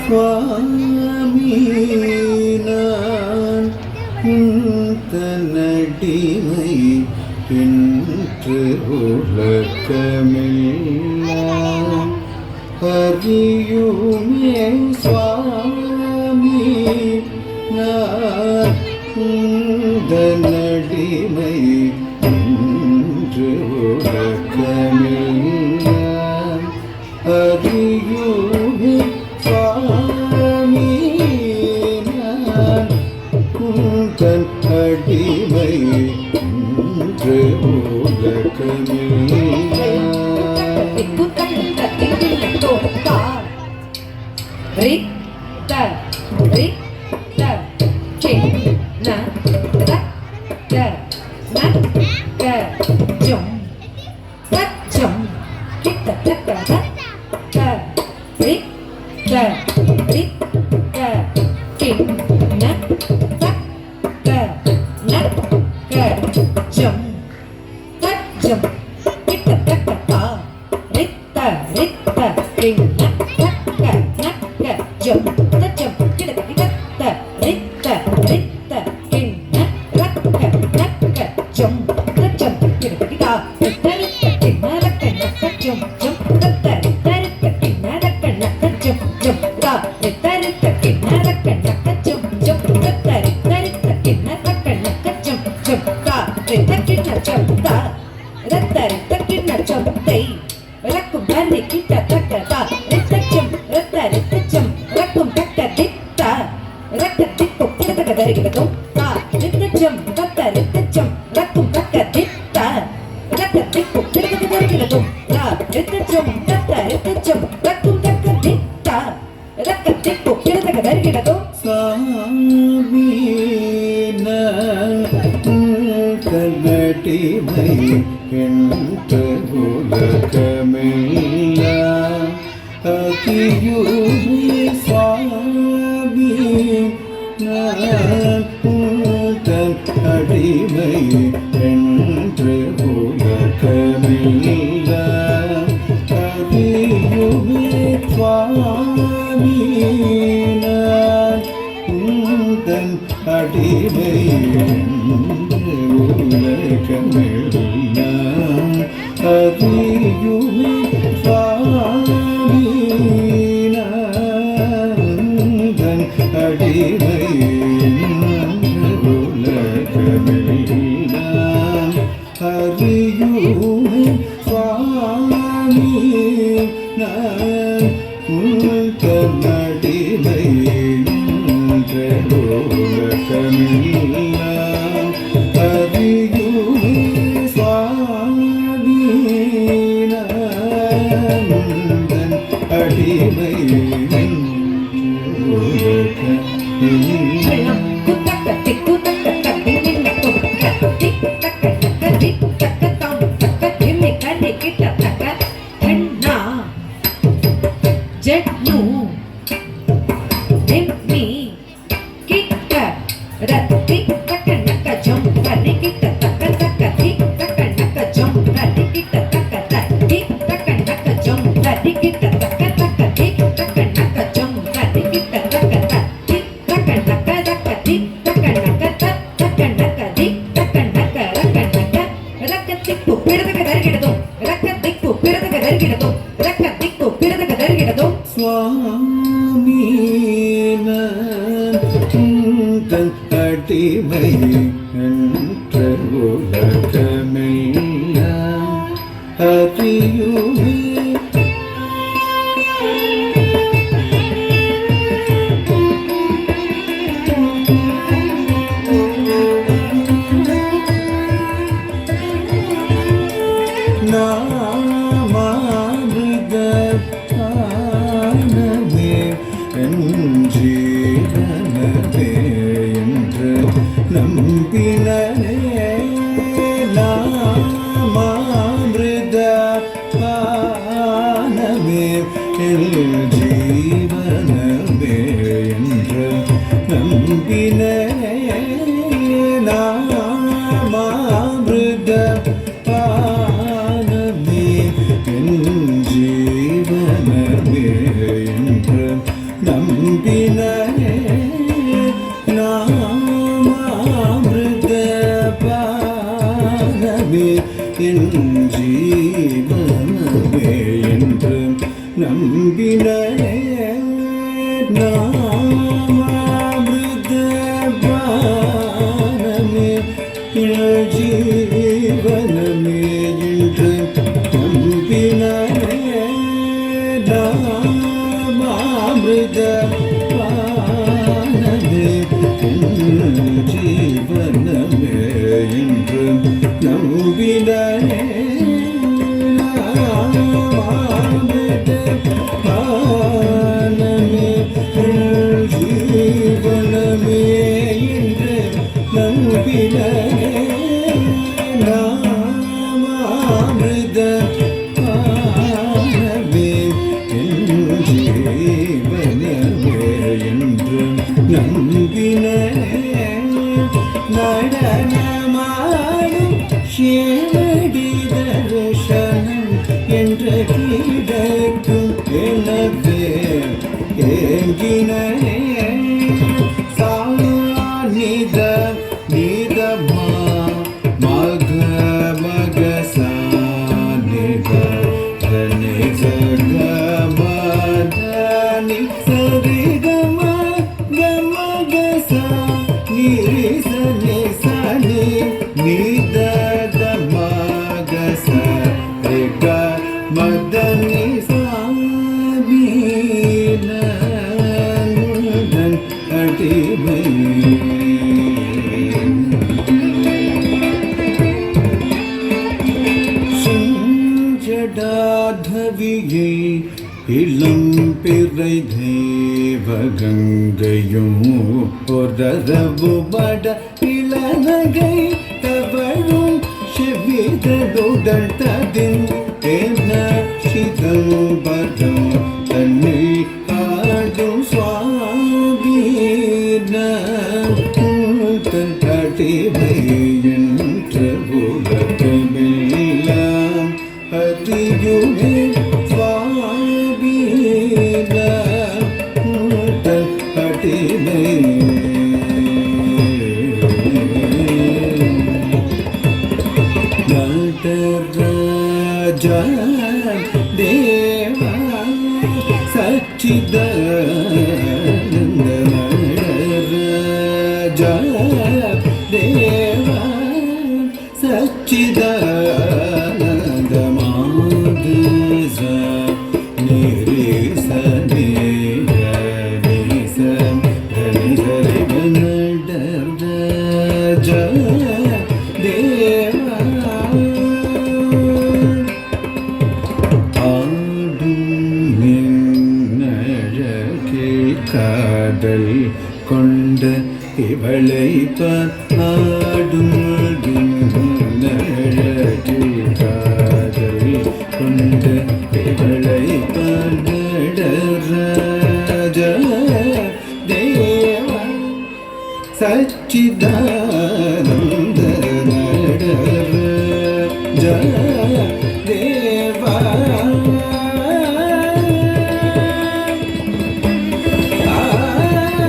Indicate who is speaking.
Speaker 1: சுவாமி நான் தன்னடிமை என்று உலகமெல்லாம் அறியுமே சுவாமி நான் தன்னடிமை என்று உலகமெல்லாம் அறியுமே சுவாமி நான் தன் அடிமை என்று கன்னடிமை என்று உலகமெல்லாம் அதியுமே சுவாமி நான் தன் அடிமை என்று உலகமெல்லாம் அதியுமே சுவாமி நான் தன் அடிமை உலகமெல்லாம் அறியுமே சுவாமி நான் அடிமை உலகமெல்லாம் அறியுமே சுவாமி நான் அடிமை உலகமெல்லாம் அறியுமே சுவாமி நான் அடிமை சுவாமி நான் தன் அடிமை என்ற உலகமெல்லாம் அறியுமே நம்பினே நாமாமிருத பானமே ஜீவனமே என்று நம்பினே நாமாமிருத பானமே ஜீவனமே என்று நம்பினரே நாமாமிருத பானமே என் ஜீவனமே என்று நம்பினரே நாமாமிருத பானமே என் ஜீவனமே என்று நம்பினரே நாமாமிருத பானமே என் ஜீவனமே என்று நம்பினரே நாமாமிருத பானமே என் ஜீவனமே என்று நம்பினரே நாமாமிருத பானமே என் ஜீவனமே என்று நம்பினரே நடனமாடும் ஷேடி தர்ஷனம் என்று கிடைக்கும் எனவே ஏங்கினரே சாநித நிதமா மக மக சாநித தனி ஜக மதனி சரி கம கம கச நிரி சனி சனி நித தம கச ரிக மதனி சாமீன நுடன் அடிமை ஜடாதவியை இளம் பிறை தேவகங்கையும் பொதரவு பட இளநகை தவழும் செவிதடுடல் ததின் என்ன சிதம்பரம் தன்னை ஆடும் சுவாமீன தன் அடிமை என்ற உலகமெல்லாம் அறியுமே சுவாமீன தன் அடிமை நடராஜா தேவா சச்சிதானந்த நடராஜா தேவா சச்சிதானந்த மாதச நிரேச நிரேச தனிசரி நடராஜா தேவா காதல் கொண்ட இவளை பாடும் காதல் கொண்ட இவளை பாடராஜ தேவ சச்சிதானந்த